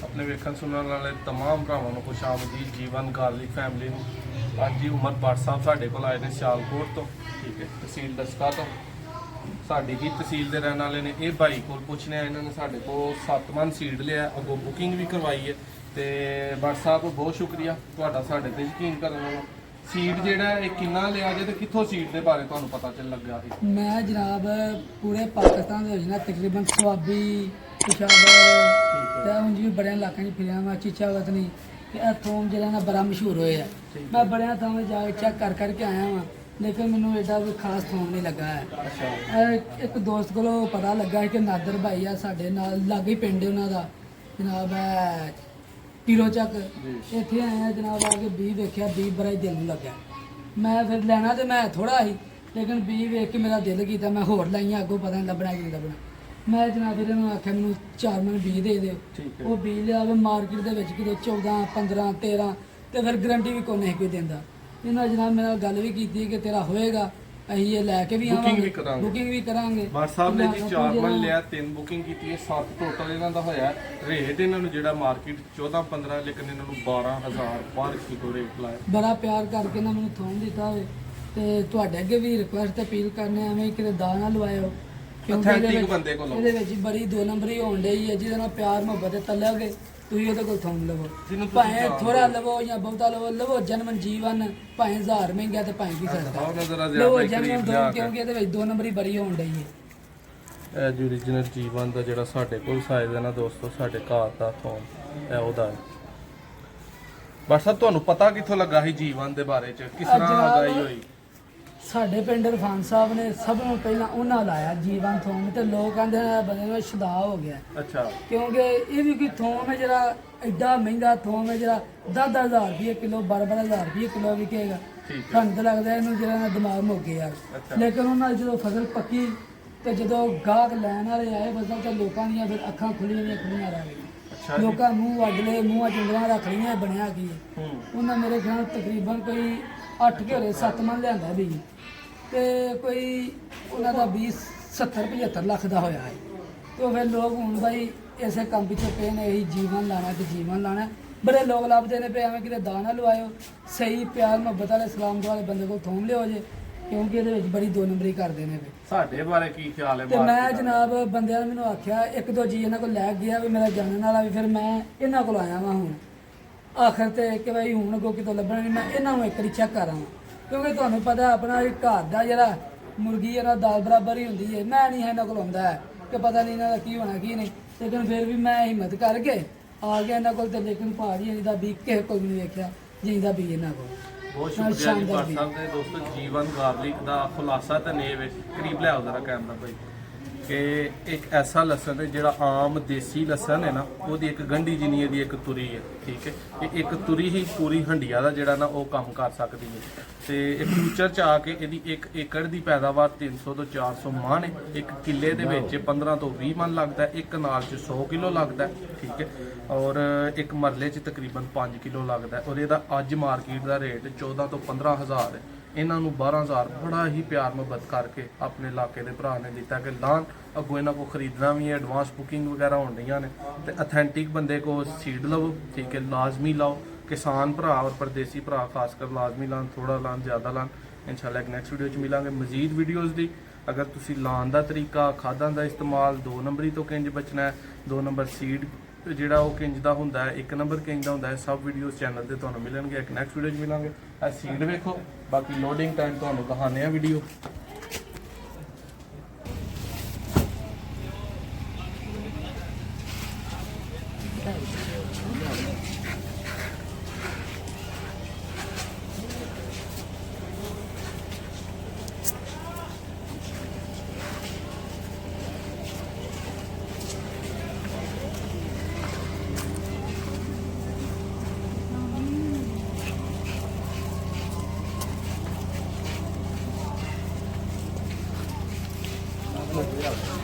अपने वेखन सुनने वाले तमाम भरावां नूं खुश आमदीद जीवन गार्लिक फैमिली नूं। अज जी उमर भट्ट साहब साडे कोल आए ने सियालकोट तो, ठीक है, तहसील दस्का तो साडी ही तहसील दे रहने वाले ने। ये भाई कोल पुछने आए, इन्होंने साडे को 7 मन सीड लिया, अगों बुकिंग भी करवाई है। तो भट्ट साहब बहुत शुक्रिया तुहाडा साडे ते यकीन करने वाला। सीड जेड़ा है किन्ना लिया जे ते कित्थों सीड दे बारे तुहानूं पता चल लग्या सी? मैं जनाब पूरे पाकिस्तान दे ना तकरीबन स्वाबी पेशावर ते उंज भी बड़े इलाकों च फिरिया मैं चिचावतनी ते थोम जेह्ड़ा ना बड़ा मशहूर होया है। मैं बड़े थावें जाके चेक कर करके आया वां, लेकिन मैनूं एडा कोई खास थोम नहीं लगा है। एक दोस्त को पता लगा कि नादर भाई आ साडे नाल लागे पिंड उन्हां दा जनाब पीरो चक, इत्थे आया जनाब आके 20 वेख्या, 20 बड़ा ही दिल नूं लग्या। मैं फिर लैना तो मैं थोड़ा ही, लेकिन 20 वेख के मेरा दिल किया, मैं होर लाइया अगों पता नहीं लभना कि नहीं लभना। मैं जनाब फिर इन्होंने आख्या मैनूं 4 मन 20 दे दिओ। वो 20 लिया मार्केट दे विच किते 14 15 13 ते फिर गारंटी भी कोई नहीं कोई दिंदा। इन्होंने जनाब मेरे नाल गल भी की कि तेरा होएगा, असीं ये लैके भी आवांगे, बुकिंग भी करांगे। भट्ट साहब ने जी 4 मन लिया, 3 बुकिंग की है, 7 टोटल इन्हों का होया। रेट इन्होंने जेड़ा मार्केट 14 15, लेकिन इन्होंने 12,000 पर किलो रेट लाया। बड़ा प्यार करके ना मैनूं थोम दिता होवे ते तुहाडे अगे भी रिक्वेस्ट अपील करने एवें किते दा ना लवायो, ऑथेंटिक बंदे को ਇਹਦੇ ਵਿੱਚ ਬੜੀ 2 ਨੰਬਰੀ ਹੋਣ ਡਈ ਹੈ, ਜਿਹਦੇ ਨਾਲ ਪਿਆਰ ਮੁਹੱਬਤ ਤੇ ਤਲੋਗੇ ਤੁਸੀਂ ਉਹਦੇ ਕੋਲ ਥੋਮ ਲਵੋ, ਭਾਵੇਂ ਥੋੜਾ ਲਵੋ ਜਾਂ ਬਹੁਤਾ ਲਵੋ ਜਨਮ ਜੀਵਨ ਭਾਵੇਂ 1000 ਮਹਿੰਗਾ ਤੇ ਭਾਵੇਂ ਕੀ ਸਸਤਾ ਲਵੋ ਜਨਮ ਦੋ, ਕਿਉਂਕਿ ਇਹਦੇ ਵਿੱਚ 2 ਨੰਬਰੀ ਬੜੀ ਹੋਣ ਡਈ ਹੈ। ਇਹ ਜੀ ਓਰੀਜਨਲ ਜੀਵਨ ਦਾ ਜਿਹੜਾ ਸਾਡੇ ਕੋਲ ਸਾਈਜ਼ ਹੈ ਨਾ ਦੋਸਤੋ, ਸਾਡੇ ਘਰ ਦਾ ਥੋਮ ਇਹ ਉਹਦਾ ਹੈ। ਬਸ ਸਾਹਿਬ ਤੁਹਾਨੂੰ ਪਤਾ ਕਿੱਥੋਂ ਲੱਗਾ ਸੀ ਜੀਵਨ ਦੇ ਬਾਰੇ ਚ, ਕਿਸ ਤਰ੍ਹਾਂ ਆਗਾਈ ਹੋਈ? ਸਾਡੇ ਪਿੰਡ ਰਫਾਨ ਸਾਹਿਬ ਨੇ ਸਭ ਨੂੰ ਪਹਿਲਾਂ ਉਹਨਾਂ ਲਾਇਆ ਜੀਵਨ ਥੋਮ, ਤੇ ਲੋਕ ਕਹਿੰਦੇ ਨੇ ਬੰਦੇ ਨੂੰ ਸ਼ੁਦਾ ਹੋ ਗਿਆ। ਅੱਛਾ, ਕਿਉਂਕਿ ਇਹ ਵੀ ਕੋਈ ਥੋਮ ਹੈ ਜਿਹੜਾ ਐਡਾ ਮਹਿੰਗਾ ਥੋਮ ਹੈ, ਜਿਹੜਾ 10,000 ਰੁਪਏ ਕਿਲੋ 12,000 ਰੁਪਏ ਕਿਲੋ ਵਿਕੇਗਾ। ਸਾਨੂੰ ਤਾਂ ਲੱਗਦਾ ਇਹਨੂੰ ਜਿਹੜਾ ਨਾ ਦਿਮਾਗ ਮੁੱਕ ਗਿਆ। ਲੇਕਿਨ ਉਹਨਾਂ ਜਦੋਂ ਫਸਲ ਪੱਕੀ ਤੇ ਜਦੋਂ ਗਾਹਕ ਲੈਣ ਵਾਲੇ ਆਏ ਫਸਲ, ਤਾਂ ਲੋਕਾਂ ਦੀਆਂ ਫਿਰ ਅੱਖਾਂ ਖੁੱਲੀਆਂ ਰਹਿ ਗਈਆਂ। ਲੋਕਾਂ ਮੂੰਹ ਵੱਢ ਲਏ, ਮੂੰਹਾਂ ਚੁੰਗਲਾਂ ਰੱਖ ਲਈਆਂ, ਬਣਿਆ ਕੀ ਹੈ। ਉਹਨਾਂ ਮੇਰੇ ਖਿਆਲ ਤਕਰੀਬਨ ਕੋਈ 8 ਘੇਰੇ 7 ਮਨ ਲਿਆਂਦਾ ਵੀ, ਤੇ ਕੋਈ ਉਹਨਾਂ ਦਾ 70-75 ਲੱਖ ਦਾ ਹੋਇਆ ਹੈ। ਤੇ ਫਿਰ ਲੋਕ ਹੁਣ ਬਾਈ ਇਸੇ ਕੰਮ ਪਿੱਛੇ ਪਏ ਨੇ, ਇਹੀ ਜੀਵਨ ਲਾਣਾ ਤੇ ਜੀਵਨ ਲਾਣਾ। ਬੜੇ ਲੋਕ ਲੱਭਦੇ ਨੇ ਪਏ, ਐਵੇਂ ਕਿਤੇ ਦਾਣਾ ਲਵਾਇਓ, ਸਹੀ ਪਿਆਰ ਮੁਹੱਬਤ ਵਾਲੇ ਸਲਾਮ ਵਾਲੇ ਬੰਦੇ ਕੋਲ ਥੋਮ ਲਿਓ ਜੇ, ਕਿਉਂਕਿ ਇਹਦੇ ਵਿੱਚ ਬੜੀ 2 ਨੰਬਰੀ ਕਰਦੇ ਨੇ। ਸਾਡੇ ਬਾਰੇ ਕੀ ਖਿਆਲ ਹੈ? ਤੇ ਮੈਂ ਜਨਾਬ ਬੰਦਿਆਂ ਨੇ ਮੈਨੂੰ ਆਖਿਆ, 1-2 ਜੀ ਇਹਨਾਂ ਕੋਲ ਲੈ ਗਿਆ ਵੀ ਮੇਰਾ ਜਾਣਨ ਵਾਲਾ ਵੀ, ਫਿਰ ਮੈਂ ਇਹਨਾਂ ਕੋਲ ਆਇਆ ਵਾਂ ਹੁਣ ਆਖਰ ਤੇ ਕਿ ਬਈ ਹੁਣ ਅੱਗੋਂ ਕਿਤੋਂ ਲੱਭਣਾ ਨਹੀਂ, ਮੈਂ ਇਹਨਾਂ ਨੂੰ ਇੱਕ ਵਾਰੀ ਚੈੱਕ ਕਰਾਂ, ਕਿਉਂਕਿ ਤੁਹਾਨੂੰ ਪਤਾ ਆਪਣਾ ਇਹ ਘਰ ਦਾ ਜਿਹੜਾ ਮੁਰਗੀ ਇਹਨਾਂ ਦਾਲ ਬਰਾਬਰ ਹੀ ਹੁੰਦੀ ਹੈ। ਮੈਂ ਨਹੀਂ ਇਹਨਾਂ ਕੋਲ ਆਉਂਦਾ ਹੈ ਕਿ ਪਤਾ ਨਹੀਂ ਇਹਨਾਂ ਦਾ ਕੀ ਹੋਣਾ ਕੀ ਨਹੀਂ, ਲੇਕਿਨ ਫਿਰ ਵੀ ਮੈਂ ਹਿੰਮਤ ਕਰਕੇ ਆ ਗਿਆ ਇਹਨਾਂ ਕੋਲ। ਤੇ ਲੇਕਿਨ ਭਾਜੀ ਇਹਦਾ ਵੀ ਕਿਸੇ ਕੋਲ ਵੀ ਨਹੀਂ ਵੇਖਿਆ ਜਿੰਦਾ ਵੀ ਇਹਨਾਂ ਕੋਲ। ਬਹੁਤ ਸ਼ੁਕਰੀਆ ਜੀ ਭੱਟ ਸਾਹਿਬ ਦੇ। ਦੋਸਤੋ ਜੀਵਨ ਗਾਰਲਿਕ ਦਾ ਖੁਲਾਸਾ ਤਾਂ ਨੇ ਵਿੱਚ ਕਰੀਬ ਲਿਆਓ ਜ਼ਰਾ ਕੈਮਰਾ ਭਾਈ, ਕਿ ਇੱਕ ਐਸਾ ਲਸਣ ਹੈ ਜਿਹੜਾ ਆਮ ਦੇਸੀ ਲਸਣ ਹੈ ਨਾ, ਉਹਦੀ ਇੱਕ ਗੰਢੀ ਜਿੰਨੀ ਇਹਦੀ ਇੱਕ ਤੁਰੀ ਹੈ, ਠੀਕ ਹੈ। ਇਹ ਇੱਕ ਤੁਰੀ ਹੀ ਪੂਰੀ ਹੰਡੀਆਂ ਦਾ ਜਿਹੜਾ ਨਾ ਉਹ ਕੰਮ ਕਰ ਸਕਦੀ ਹੈ। ਤੇ ਇਹ ਫਿਊਚਰ ਚ ਆ ਕੇ ਇਹਦੀ 1 ਏਕੜ ਦੀ ਪੈਦਾਵਾਰ 300 ਤੋਂ 400 ਮਣ ਹੈ। 1 ਕਿੱਲੇ ਦੇ ਵਿੱਚ 15 ਤੋਂ 20 ਮਣ ਲੱਗਦਾ, ਇੱਕ ਨਾਲ ਚ 100 ਕਿਲੋ ਲੱਗਦਾ, ਠੀਕ ਹੈ। ਔਰ ਇੱਕ ਮਰਲੇ ਚ ਤਕਰੀਬਨ 5 ਕਿਲੋ ਲੱਗਦਾ। ਔਰ ਇਹਦਾ ਅੱਜ ਮਾਰਕੀਟ ਦਾ ਰੇਟ 14 ਤੋਂ 15,000 ਹੈ। ਇਹਨਾਂ ਨੂੰ 12,000 ਬੜਾ ਹੀ ਪਿਆਰ ਮੁਹੱਬਤ ਕਰਕੇ ਆਪਣੇ ਇਲਾਕੇ ਦੇ ਭਰਾ ਨੇ ਦਿੱਤਾ ਕਿ ਲਾਣ, ਅੱਗੋਂ ਇਹਨਾਂ ਕੋਲ ਖਰੀਦਣਾ ਵੀ ਹੈ, ਐਡਵਾਂਸ ਬੁਕਿੰਗ ਵਗੈਰਾ ਹੋਣ ਰਹੀਆਂ ਨੇ। ਤੇ ਅਥੈਂਟਿਕ ਬੰਦੇ ਕੋ ਸੀਡ ਲਵੋ, ਠੀਕ ਹੈ, ਲਾਜ਼ਮੀ ਲਾਓ। किसान भरा और परदेसी भरा खासकर लाजमी लान, थोड़ा लान ज़्यादा लान। इंशाल्लाह एक नेक्स्ट वीडियो च मिलांगे मजीद वीडियोज़ दी। अगर तुसी लान दा तरीका, खादां दा इस्तेमाल, 2 नंबरी तो किंज बचना है, 2 नंबर सीड ਜਿਹੜਾ ਉਹ ਕਿੰਜ ਦਾ ਹੁੰਦਾ ਹੈ, 1 ਨੰਬਰ ਕਿੰਜ ਦਾ ਹੁੰਦਾ ਹੈ, ਸਭ ਵੀਡੀਓਜ਼ ਚੈਨਲ ਤੇ ਤੁਹਾਨੂੰ ਮਿਲਣਗੇ। ਇੱਕ ਨੈਕਸਟ ਵੀਡੀਓ 'ਚ ਮਿਲਾਂਗੇ। ਇਹ ਸੀਡ ਵੇਖੋ, ਬਾਕੀ ਲੋਡਿੰਗ ਟਾਈਮ ਤੁਹਾਨੂੰ ਦਿਖਾਉਂਦੇ ਆ ਵੀਡੀਓ। Yeah.